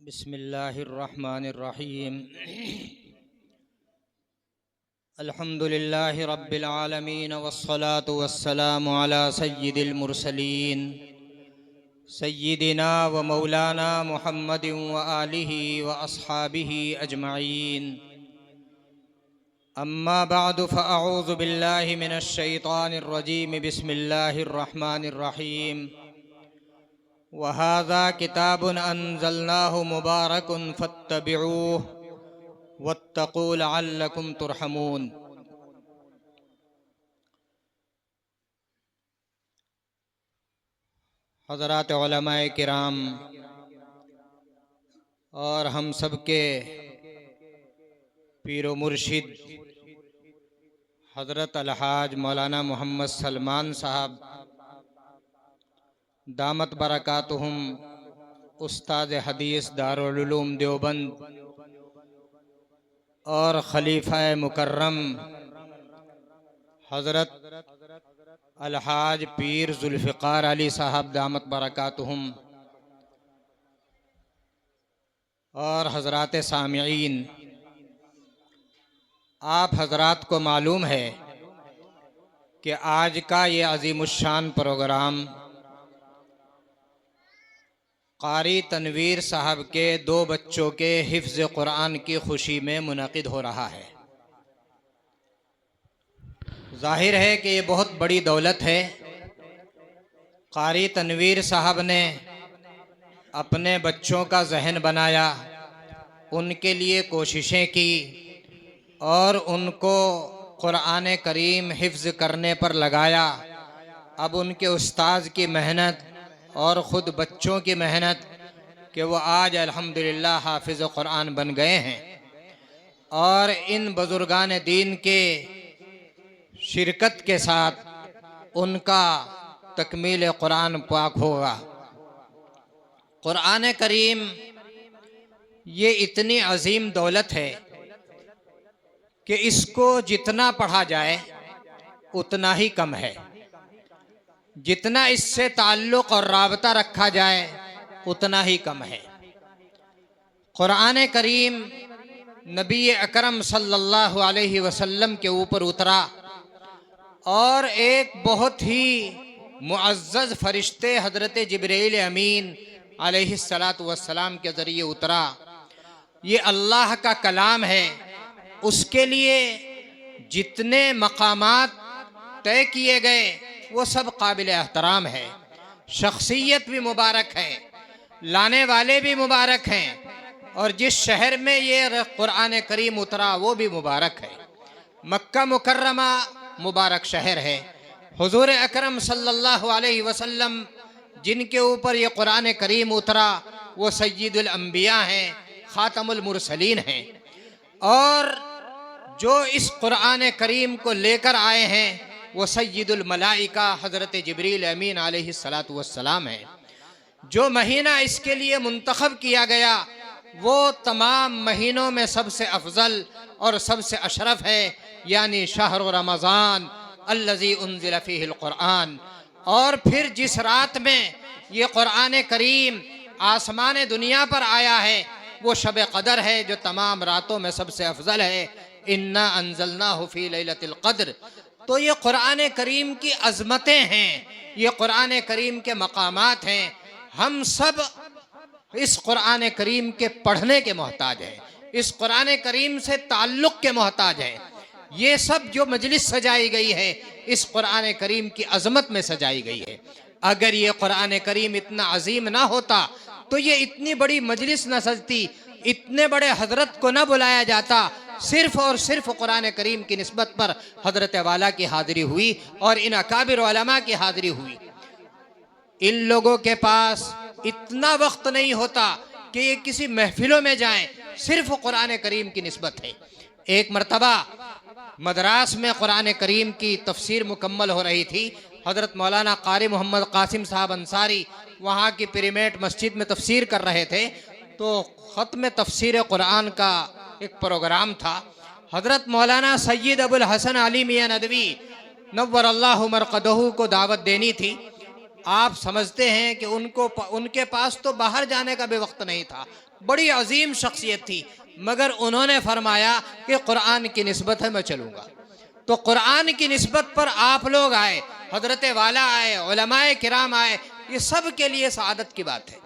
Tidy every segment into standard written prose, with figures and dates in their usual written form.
بسم اللہ الرحمن الرحیم الحمد للہ رب العالمین والصلاة والسلام علی سید المرسلین سیدنا و مولانا محمد وآلہ واصحابہ اجمعین اما بعد فاعوذ باللہ من الشیطان الرجیم بسم اللہ الرحمن الرحیم وَهَذَا كِتَابٌ أَنزَلْنَاهُ مُبَارَكٌ فَاتَّبِعُوهُ وَاتَّقُوا لَعَلَّكُمْ تُرْحَمُونَ۔ حضرات علماء کرام اور ہم سب کے پیر و مرشد حضرت الحاج مولانا محمد سلمان صاحب دامت برکاتہم، استاد حدیث دارالعلوم دیوبند اور خلیفہ مکرم حضرت الحاج پیر ذوالفقار علی صاحب دامت برکاتہم اور حضرات سامعین، آپ حضرات کو معلوم ہے کہ آج کا یہ عظیم الشان پروگرام قاری تنویر صاحب کے 2 بچوں کے حفظ قرآن کی خوشی میں منعقد ہو رہا ہے۔ ظاہر ہے کہ یہ بہت بڑی دولت ہے۔ قاری تنویر صاحب نے اپنے بچوں کا ذہن بنایا، ان کے لیے کوششیں کی اور ان کو قرآن کریم حفظ کرنے پر لگایا۔ اب ان کے استاذ کی محنت اور خود بچوں کی محنت کہ وہ آج الحمدللہ حافظ قرآن بن گئے ہیں، اور ان بزرگان دین کے شرکت کے ساتھ ان کا تکمیل قرآن پاک ہوگا۔ قرآن کریم یہ اتنی عظیم دولت ہے کہ اس کو جتنا پڑھا جائے اتنا ہی کم ہے، جتنا اس سے تعلق اور رابطہ رکھا جائے اتنا ہی کم ہے۔ قرآن کریم نبی اکرم صلی اللہ علیہ وسلم کے اوپر اترا اور ایک بہت ہی معزز فرشتے حضرت جبرائیل امین علیہ السلام کے ذریعے اترا۔ یہ اللہ کا کلام ہے، اس کے لیے جتنے مقامات طے کیے گئے وہ سب قابل احترام ہے۔ شخصیت بھی مبارک ہے، لانے والے بھی مبارک ہیں، اور جس شہر میں یہ قرآن کریم اترا وہ بھی مبارک ہے۔ مکہ مکرمہ مبارک شہر ہے۔ حضور اکرم صلی اللہ علیہ وسلم جن کے اوپر یہ قرآن کریم اترا وہ سید الانبیاء ہیں، خاتم المرسلین ہیں، اور جو اس قرآن کریم کو لے کر آئے ہیں وہ سید الملائکہ حضرت جبریل امین علیہ السلام ہے۔ جو مہینہ اس کے لیے منتخب کیا گیا وہ تمام مہینوں میں سب سے افضل اور سب سے اشرف ہے، یعنی شہر رمضان الذی انزل فیہ القرآن۔ اور پھر جس رات میں یہ قرآن کریم آسمان دنیا پر آیا ہے وہ شب قدر ہے، جو تمام راتوں میں سب سے افضل ہے۔ انا انزلناہ فی لیلۃ القدر۔ تو یہ قرآن کریم کی عظمتیں ہیں، یہ قرآن کریم کے مقامات ہیں۔ ہم سب اس قرآن کریم کے پڑھنے کے محتاج ہیں، اس قرآن کریم سے تعلق کے محتاج ہیں۔ یہ سب جو مجلس سجائی گئی ہے اس قرآن کریم کی عظمت میں سجائی گئی ہے۔ اگر یہ قرآن کریم اتنا عظیم نہ ہوتا تو یہ اتنی بڑی مجلس نہ سجتی، اتنے بڑے حضرت کو نہ بلایا جاتا۔ صرف اور صرف قرآن کریم کی نسبت پر حضرت والا کی حاضری ہوئی اور ان اکابر علماء کی حاضری ہوئی۔ ان لوگوں کے پاس اتنا وقت نہیں ہوتا کہ یہ کسی محفلوں میں جائیں، صرف قرآن کریم کی نسبت ہے۔ ایک مرتبہ مدراس میں قرآن کریم کی تفسیر مکمل ہو رہی تھی، حضرت مولانا قاری محمد قاسم صاحب انصاری وہاں کی پیریمیٹ مسجد میں تفسیر کر رہے تھے، تو ختم تفسیر قرآن کا ایک پروگرام تھا۔ حضرت مولانا سید ابو الحسن علی میاں ندوی نور اللہ مرقدہ کو دعوت دینی تھی۔ آپ سمجھتے ہیں کہ ان کے پاس تو باہر جانے کا بھی وقت نہیں تھا، بڑی عظیم شخصیت تھی، مگر انہوں نے فرمایا کہ قرآن کی نسبت ہے میں چلوں گا۔ تو قرآن کی نسبت پر آپ لوگ آئے، حضرت والا آئے، علماء کرام آئے، یہ سب کے لیے سعادت کی بات ہے۔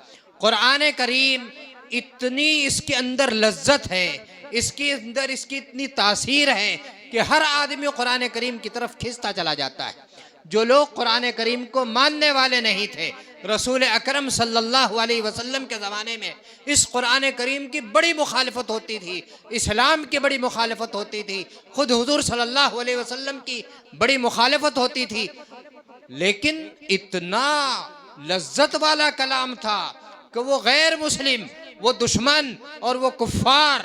قرآن کریم اتنی اس کے اندر لذت ہے، اس کے اندر اس کی اتنی تاثیر ہے کہ ہر آدمی قرآن کریم کی طرف کھنچتا چلا جاتا ہے۔ جو لوگ قرآن کریم کو ماننے والے نہیں تھے، رسول اکرم صلی اللہ علیہ وسلم کے زمانے میں اس قرآن کریم کی بڑی مخالفت ہوتی تھی، اسلام کی بڑی مخالفت ہوتی تھی، خود حضور صلی اللہ علیہ وسلم کی بڑی مخالفت ہوتی تھی، لیکن اتنا لذت والا کلام تھا کہ وہ غیر مسلم، وہ دشمن اور وہ کفار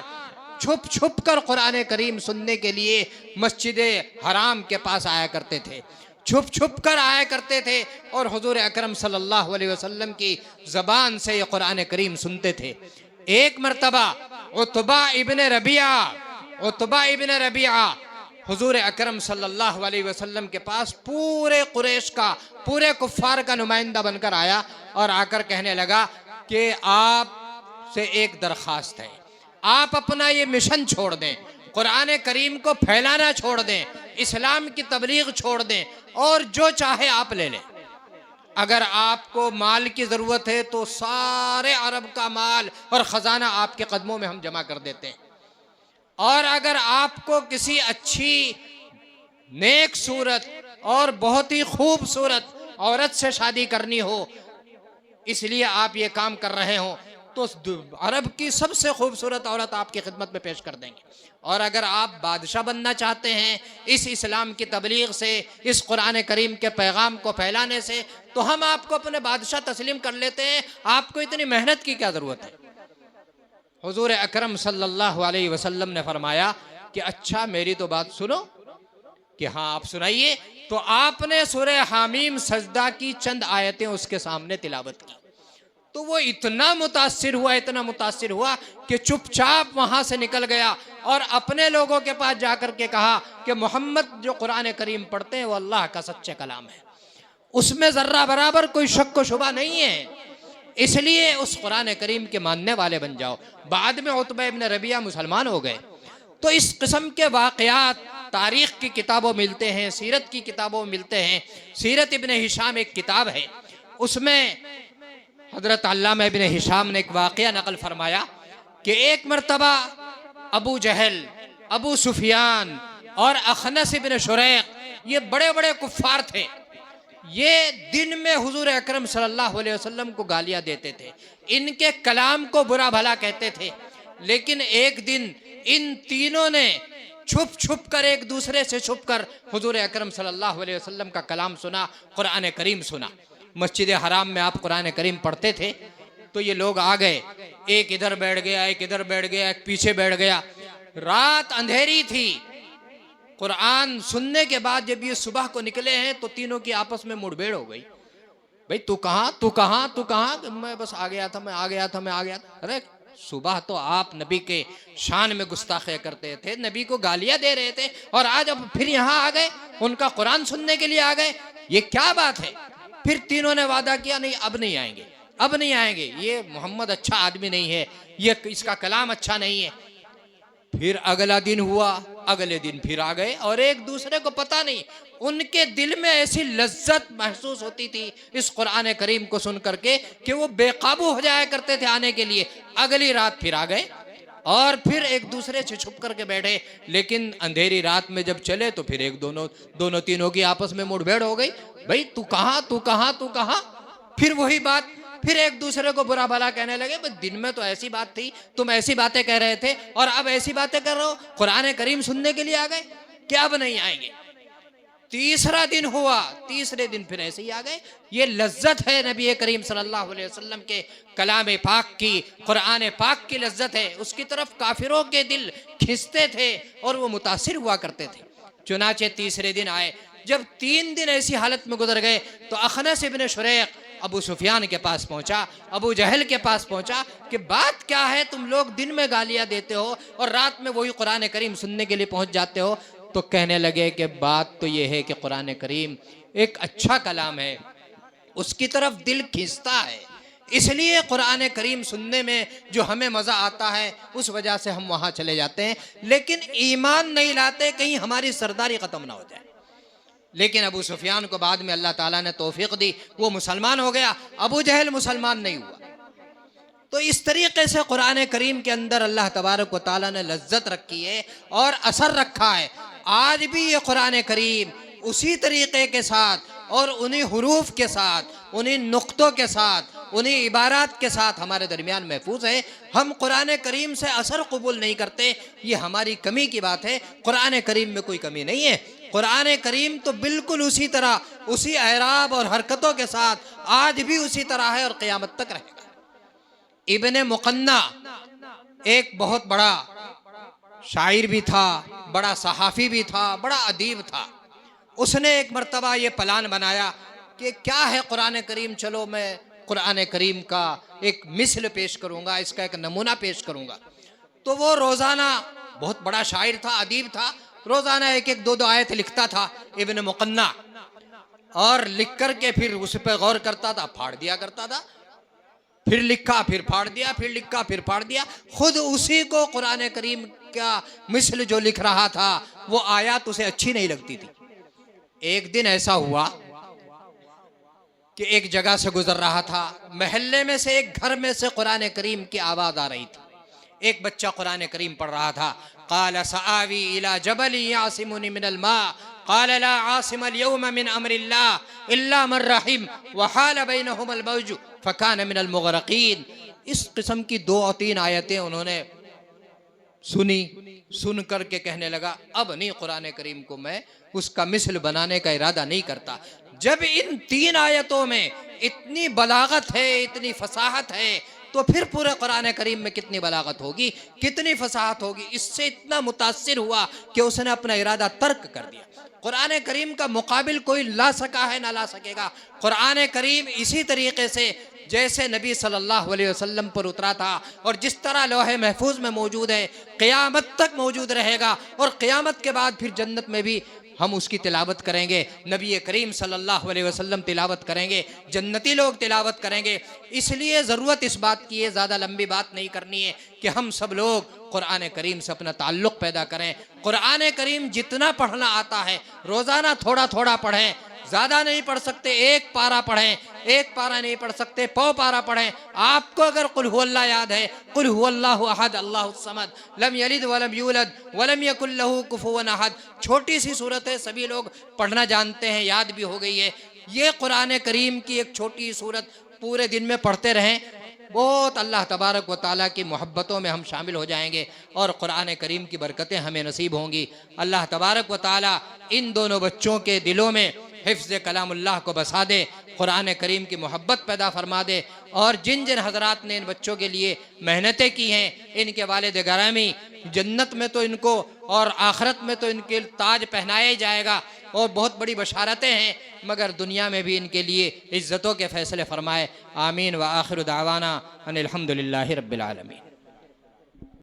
چھپ چھپ کر قرآن کریم سننے کے لیے مسجد حرام کے پاس آیا کرتے تھے، چھپ چھپ کر آیا کرتے تھے اور حضور اکرم صلی اللہ علیہ وسلم کی زبان سے یہ قرآن کریم سنتے تھے۔ ایک مرتبہ عتبہ ابن ربیعہ حضور اکرم صلی اللہ علیہ وسلم کے پاس پورے قریش کا، پورے کفار کا نمائندہ بن کر آیا اور آ کر کہنے لگا کہ آپ سے ایک درخواست ہے، آپ اپنا یہ مشن چھوڑ دیں، قرآن کریم کو پھیلانا چھوڑ دیں، اسلام کی تبلیغ چھوڑ دیں اور جو چاہے آپ لے لیں۔ اگر آپ کو مال کی ضرورت ہے تو سارے عرب کا مال اور خزانہ آپ کے قدموں میں ہم جمع کر دیتے ہیں، اور اگر آپ کو کسی اچھی نیک صورت اور بہت ہی خوبصورت عورت سے شادی کرنی ہو، اس لیے آپ یہ کام کر رہے ہوں، تو عرب کی سب سے خوبصورت عورت آپ کی خدمت میں پیش کر دیں گے، اور اگر آپ بادشاہ بننا چاہتے ہیں اس اسلام کی تبلیغ سے، اس قرآن کریم کے پیغام کو پھیلانے سے، تو ہم آپ کو اپنے بادشاہ تسلیم کر لیتے ہیں، آپ کو اتنی محنت کی کیا ضرورت ہے؟ حضور اکرم صلی اللہ علیہ وسلم نے فرمایا کہ اچھا میری تو بات سنو، کہ ہاں آپ سنائیے۔ تو آپ نے سورہ حامیم سجدہ کی چند آیتیں اس کے سامنے تلاوت کی، تو وہ اتنا متاثر ہوا کہ چپ چاپ وہاں سے نکل گیا اور اپنے لوگوں کے پاس جا کر کے کہا کہ محمد جو قرآن کریم پڑھتے ہیں وہ اللہ کا سچے کلام ہے، اس میں ذرہ برابر کوئی شک و شبہ نہیں ہے، اس لیے اس قرآن کریم کے ماننے والے بن جاؤ۔ بعد میں عتبہ ابن ربیعہ مسلمان ہو گئے۔ تو اس قسم کے واقعات تاریخ کی کتابوں ملتے ہیں، سیرت کی کتابوں ملتے ہیں۔ سیرت ابن ہشام ایک کتاب ہے، اس میں حضرت علامہ ابن ہشام نے ایک واقعہ نقل فرمایا کہ ایک مرتبہ ابو جہل، ابو سفیان اور اخنس ابن شریق، یہ بڑے بڑے کفار تھے، یہ دن میں حضور اکرم صلی اللہ علیہ وسلم کو گالیاں دیتے تھے، ان کے کلام کو برا بھلا کہتے تھے، لیکن ایک دن ان تینوں نے چھپ چھپ کر، ایک دوسرے سے چھپ کر حضور اکرم صلی اللہ علیہ وسلم کا کلام سنا، قرآن کریم سنا۔ مسجد حرام میں آپ قرآن کریم پڑھتے تھے، تو یہ لوگ آ گئے، ایک ادھر بیٹھ گیا، ایک ادھر بیٹھ گیا، ایک پیچھے بیٹھ گیا، رات اندھیری تھی۔ قرآن سننے کے بعد جب یہ صبح کو نکلے ہیں تو تینوں کی آپس میں مڑ بھیڑ ہو گئی، بھئی تو کہاں؟ میں بس آ گیا تھا۔ ارے صبح تو آپ نبی کے شان میں گستاخی کرتے تھے، نبی کو گالیاں دے رہے تھے، اور آج اب پھر یہاں آ گئے، ان کا قرآن سننے کے لیے آ گئے، یہ کیا بات ہے؟ پھر تینوں نے وعدہ کیا نہیں اب نہیں آئیں گے، یہ محمد اچھا آدمی نہیں ہے، یہ اس کا کلام اچھا نہیں ہے۔ پھر اگلا دن ہوا، اگلے دن پھر آ گئے، اور ایک دوسرے کو پتہ نہیں، ان کے دل میں ایسی لذت محسوس ہوتی تھی اس قرآن کریم کو سن کر کے کہ وہ بے قابو ہو جایا کرتے تھے آنے کے لیے۔ اگلی رات پھر آ گئے اور پھر ایک دوسرے سے چھپ کر کے بیٹھے، لیکن اندھیری رات میں جب چلے تو پھر دونوں تینوں کی آپس میں مڑ بھیڑ ہو گئی، بھئی تو کہاں؟ پھر وہی بات، پھر ایک دوسرے کو برا بھلا کہنے لگے، بس دن میں تو ایسی بات تھی، تم ایسی باتیں کہہ رہے تھے اور اب ایسی باتیں کر رہے ہو، قرآن کریم سننے کے لیے آ گئے کہ اب نہیں آئیں گے۔ تیسرا دن ہوا، تیسرے دن پھر ایسے ہی آ گئے۔ یہ لذت ہے نبی کریم صلی اللہ علیہ وسلم کے کلام پاک کی، قرآن پاک کی لذت ہے، اس کی طرف کافروں کے دل کھنچتے تھے اور وہ متاثر ہوا کرتے تھے۔ چنانچہ تیسرے دن آئے، جب 3 دن ایسی حالت میں گزر گئے تو اخنس ابن شریق ابو سفیان کے پاس پہنچا، ابو جہل کے پاس پہنچا کہ بات کیا ہے، تم لوگ دن میں گالیاں دیتے ہو اور رات میں وہی قرآن کریم سننے کے لیے پہنچ جاتے ہو۔ تو کہنے لگے کہ بات تو یہ ہے کہ قرآن کریم ایک اچھا کلام ہے، اس کی طرف دل کھینچتا ہے، اس لیے قرآن کریم سننے میں جو ہمیں مزہ آتا ہے اس وجہ سے ہم وہاں چلے جاتے ہیں، لیکن ایمان نہیں لاتے کہیں ہماری سرداری ختم نہ ہو جائے۔ لیکن ابو سفیان کو بعد میں اللہ تعالیٰ نے توفیق دی، وہ مسلمان ہو گیا، ابو جہل مسلمان نہیں ہوا۔ تو اس طریقے سے قرآن کریم کے اندر اللہ تبارک و تعالیٰ نے لذت رکھی ہے اور اثر رکھا ہے۔ آج بھی یہ قرآن کریم اسی طریقے کے ساتھ اور انہی حروف کے ساتھ، انہی نقطوں کے ساتھ، انہی عبارات کے ساتھ ہمارے درمیان محفوظ ہے۔ ہم قرآن کریم سے اثر قبول نہیں کرتے، یہ ہماری کمی کی بات ہے۔ قرآن کریم میں کوئی کمی نہیں ہے، قرآن کریم تو بالکل اسی طرح، اسی اعراب اور حرکتوں کے ساتھ آج بھی اسی طرح ہے اور قیامت تک رہے گا۔ ابن مقنع ایک بہت بڑا شاعر بھی تھا، بڑا صحافی بھی تھا، بڑا ادیب تھا۔ اس نے ایک مرتبہ یہ پلان بنایا کہ کیا ہے قرآن کریم، چلو میں قرآن کریم کا ایک مثل پیش کروں گا، اس کا ایک نمونہ پیش کروں گا۔ تو وہ روزانہ، بہت بڑا شاعر تھا، ادیب تھا، روزانہ ایک ایک دو آیت لکھتا تھا ابن مقنع، اور لکھ کر کے پھر اس پہ غور کرتا تھا، پھاڑ دیا کرتا تھا، پھر لکھا پھر پھاڑ دیا، پھر لکھا پھر پھاڑ دیا، خود اسی کو قرآن کریم کا مثل جو لکھ رہا تھا وہ آیات اسے اچھی نہیں لگتی تھی۔ ایک دن ایسا ہوا کہ ایک جگہ سے گزر رہا تھا، محلے میں سے ایک گھر میں سے قرآن کریم کی آواز آ رہی تھی۔ ایک بچہ قرآن کریم پڑھ رہا تھا، قال سآوی الی جبل یعصمنی من الماء قال لا عاصم اليوم من امر اللہ الا من رحم وحال بینہم الموج فکان من المغرقین۔ اس قسم کی 2 اور 3 آیتیں انہوں نے سنی، سن کر کے کہنے لگا اب نہیں، قرآن کریم کو میں اس کا مثل بنانے کا ارادہ نہیں کرتا۔ جب ان 3 آیتوں میں اتنی بلاغت ہے، اتنی فصاحت ہے، تو پھر پورے قرآن کریم میں کتنی بلاغت ہوگی، کتنی فصاحت ہوگی۔ اس سے اتنا متاثر ہوا کہ اس نے اپنا ارادہ ترک کر دیا۔ قرآن کریم کا مقابل کوئی لا سکا ہے، نہ لا سکے گا۔ قرآن کریم اسی طریقے سے جیسے نبی صلی اللہ علیہ وسلم پر اترا تھا اور جس طرح لوح محفوظ میں موجود ہے، قیامت تک موجود رہے گا، اور قیامت کے بعد پھر جنت میں بھی ہم اس کی تلاوت کریں گے، نبی کریم صلی اللہ علیہ وسلم تلاوت کریں گے، جنتی لوگ تلاوت کریں گے۔ اس لیے ضرورت اس بات کی ہے، زیادہ لمبی بات نہیں کرنی ہے، کہ ہم سب لوگ قرآن کریم سے اپنا تعلق پیدا کریں۔ قرآن کریم جتنا پڑھنا آتا ہے روزانہ تھوڑا تھوڑا پڑھیں، زیادہ نہیں پڑھ سکتے 1 پارہ پڑھیں، 1 پارہ نہیں پڑھ سکتے پو پارہ پڑھیں۔ آپ کو اگر قل هو اللہ یاد ہے، قل هو اللہ احد اللہ الصمد لم یلد ولم یولد ولم یکن لہ کفوا احد، چھوٹی سی صورت ہے، سبھی لوگ پڑھنا جانتے ہیں، یاد بھی ہو گئی ہے۔ یہ قرآن کریم کی ایک چھوٹی صورت پورے دن میں پڑھتے رہیں، بہت اللہ تبارک و تعالیٰ کی محبتوں میں ہم شامل ہو جائیں گے اور قرآن کریم کی برکتیں ہمیں نصیب ہوں گی۔ اللہ تبارک و تعالیٰ ان دونوں بچوں کے دلوں میں حفظ کلام اللہ کو بسا دے، قرآن کریم کی محبت پیدا فرما دے، اور جن جن حضرات نے ان بچوں کے لیے محنتیں کی ہیں، ان کے والد گرامی، جنت میں تو ان کو اور آخرت میں تو ان کے تاج پہنایا ہی جائے گا اور بہت بڑی بشارتیں ہیں، مگر دنیا میں بھی ان کے لیے عزتوں کے فیصلے فرمائے۔ آمین۔ وآخر دعوانا ان الحمدللہ رب العالمین۔